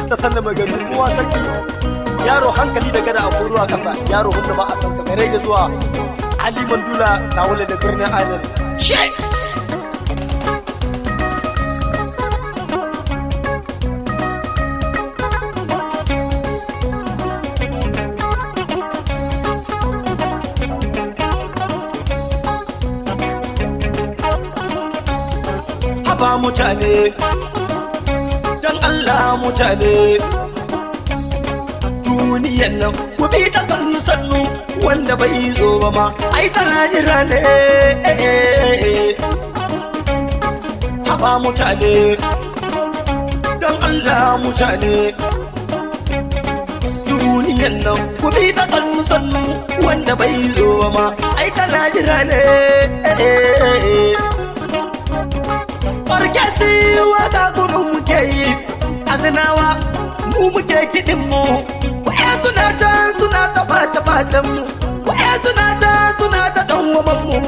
ta sanna magana kowa sarki yaro hankali da gada a koruwa kasa yaro wanda ba a san ka gare da zuwa Ali Mandula ta wala da birnin Adal she haba mutane dan Allah mutane duniyan nan ku bi ta sannu sannu wanda bai zo ba ma ai tana jira ne haba mutane dan Allah mutane duniyan nan ku bi ta sannu sannu wanda bai zo ba ma ai tana jira ne Orkesi waka gudun muke yi azinawa mu muke kiɗin mu waya suna can suna ta face-facen mu waya suna can suna ta ɗanwaman mu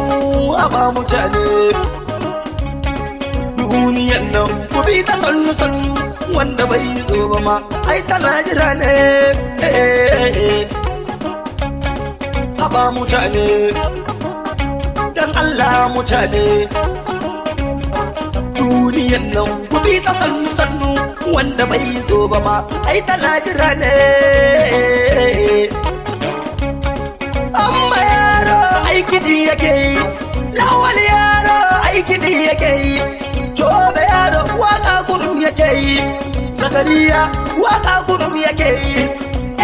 a ba mutane duniyan nan ku bi ta sannu-sannu wanda bai zo ba ma ai tana jira ne a ba mutane dan Allah mutane duniyan nan ku bi ta sannu-sannu wanda bai zo ba ma ai tana jira ne amma yaro ai kiɗi yake yi lawal yaro ai kiɗi yake yi jobe yaro waka gurum yake yi zakariya waka gurum yake yi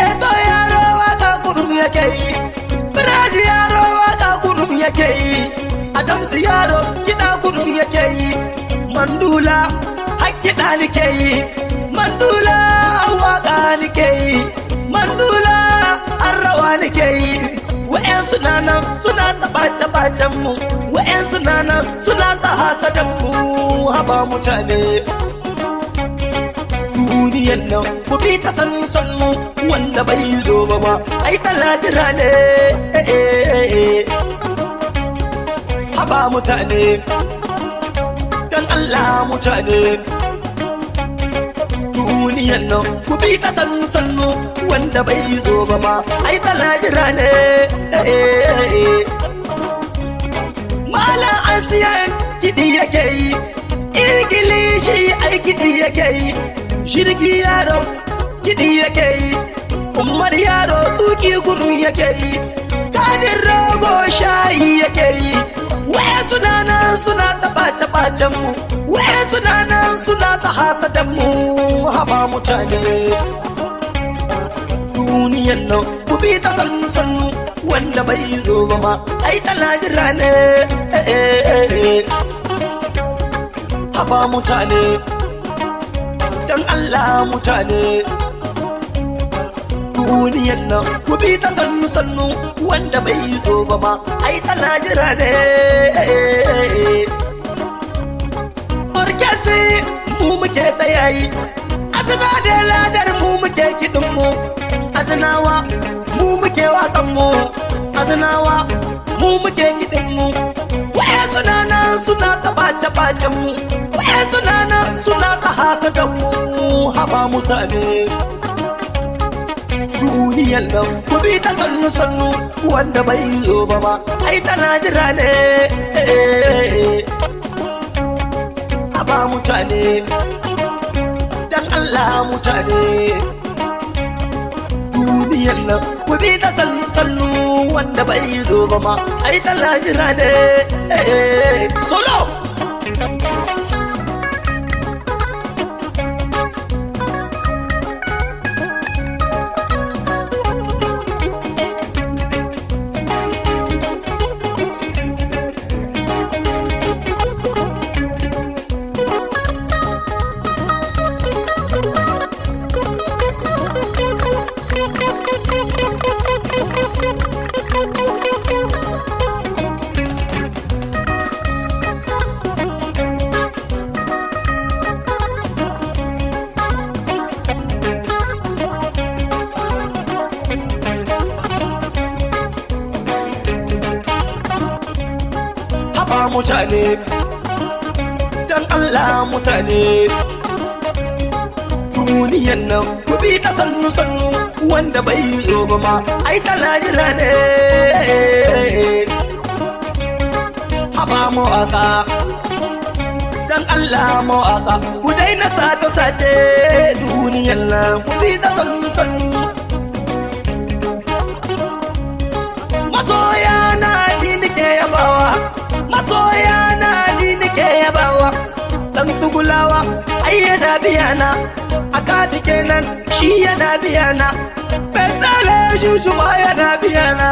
eto yaro waka gurum yake yi biraji yaro waka gurum yake yi adamsi yaro kiɗa gurum yake yi Mandula hakkiɗa nike yi Mandula waka nike yi Mandula arrawa nike yi wa'yansu na nan suna ta ɓace-ɓacen mu wa'yansu na nan suna ta hasadan mu haba mutane duniyan nan ku bi ta sannu wanda bai zo ba ma ai tana jira ne haba mutane dan Allah mutane duniyan nan ku bi ta sannu wanda bai zo ba ma ai tana jira ne malam asiyan kiɗi yake yi ingilishi ai kiɗi yake yi shirgi yaro kiɗi yake yi umar yaro tuki gurun yake yi kadin rogo shayi yake yi waya suna nan suna ta ɓace-ɓacen mu waya suna nan suna ta hasadan mu haba mutane duniyan nan ku bi ta sannu wanda bai zo ba ma ai tana jira ne haba mutane dan Allah mutane duniyan nan ku bi ta sannu wanda bai zo ba ma ai tana jira ne Orkesi mu muke ta yayi azina da ladar mu muke kiɗin mu azinawa mu muke waƙan mu azinawa mu muke kiɗin mu waya suna nan suna ta ɓace-ɓacen mu waya suna nan suna ta hasadan mu haba mutane duniyan nan ku bi ta sannu wanda bai zo ba ma ai tana jira ne haba mutane dan Allah mutane duniyan nan ku bi ta sannu wanda bai zo ba ma ai tana jira ne solo mutane dan Allah mutane duniyan nan ku bi ta sannu sannu wanda bai zo ba ma ai talajira ne haba mawaka dan Allah mawaka ku daina sata sace duniyan nan ku bi ta sannu sannu masoya na ni nake yabawa masoya na ni nake yabawa dan tugulawa ai yana biyana akadi kenan shi yana biyana betale shushuwa yana biyana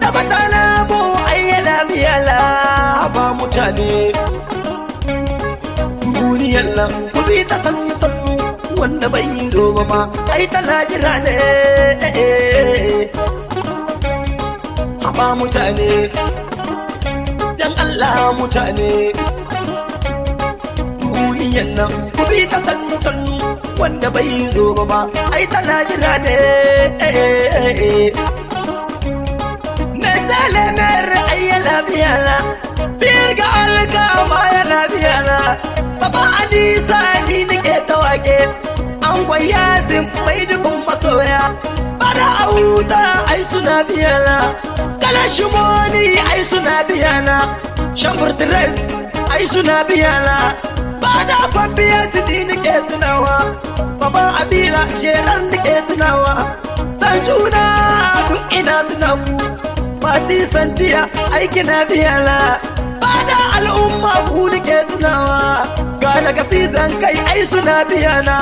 daga talabu ai yana biyana ba mutane duniyan nan ku bi ta sannu sannu wanda bai zo ba ma ai talajira ne ba mutane dan Allah mutane duniyan nan ku bi ta sannu sannu wanda bai zo ba ai talajira ne mesale mer ayyala biyala birga alka ma yana biyala baba Adisa ni nake tawage an gwaya sin bai dubun masoya bada auta ai suna biyala kala shimoni ai suna biyana shamburtres ai suna biyana bada kwambiya su di nake tunawa baban abila shelar nake tunawa san juna duk ina tunaku mati santiya aiki na biyana bada al'umma ku nake tunawa gala ga season kai ai suna biyana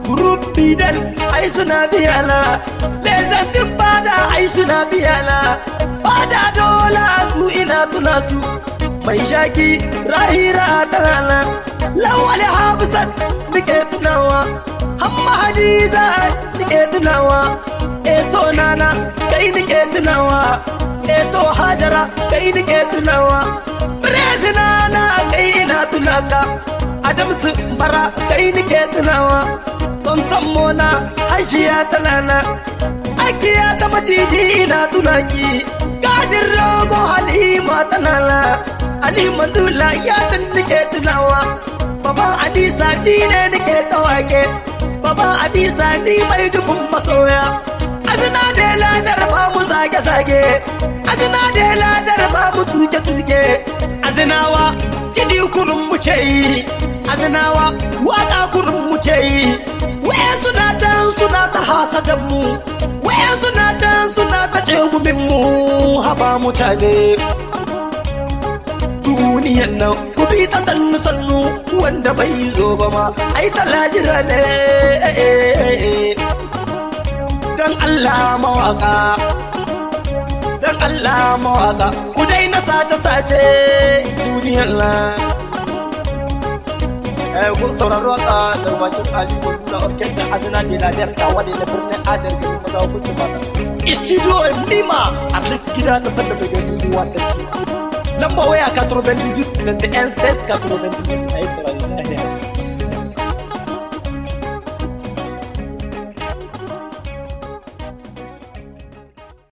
group bidal ai suna biyana lezan din bada ai suna biyana bada dola su ina tuna su mai shaki rahira talala lawal habsat nake tunawa hamma hadiza nake tunawa eto nana kai nake tunawa eto hajara kai nake tunawa prezinana kai ina tunaka adamsu bara kai nake tunawa tonton mona hajiya talana akiya ta maciji ina tunaki gadin rogo halima tanala halima dula ya san nake tunawa baban Adisa ni ne nake tawage baban Adisa ni mai dubun masoya azina da ladar ba mu zage zage azina da ladar ba mu tuke tuke azinawa kidi kurun muke yi azinawa waka kurun muke yi wayan suna can suna ta hasadan mu wayan suna can suna ta cegumin mu haba mutane duniyan nan ku bi ta sannu sannu wanda bai zo ba ma ai talajira ne dan Allah mawaka dan Allah mawaka ku daina sace sace duniyan nan kun sauraro waka da bakin Ali Gordula Orchestra Azina de la Delta wadda da birnin Adar gari maza hukuncin mata Studio Nima a gida ta sanda da gari wasanni lamba waya 98 21 16 98 a yi saurari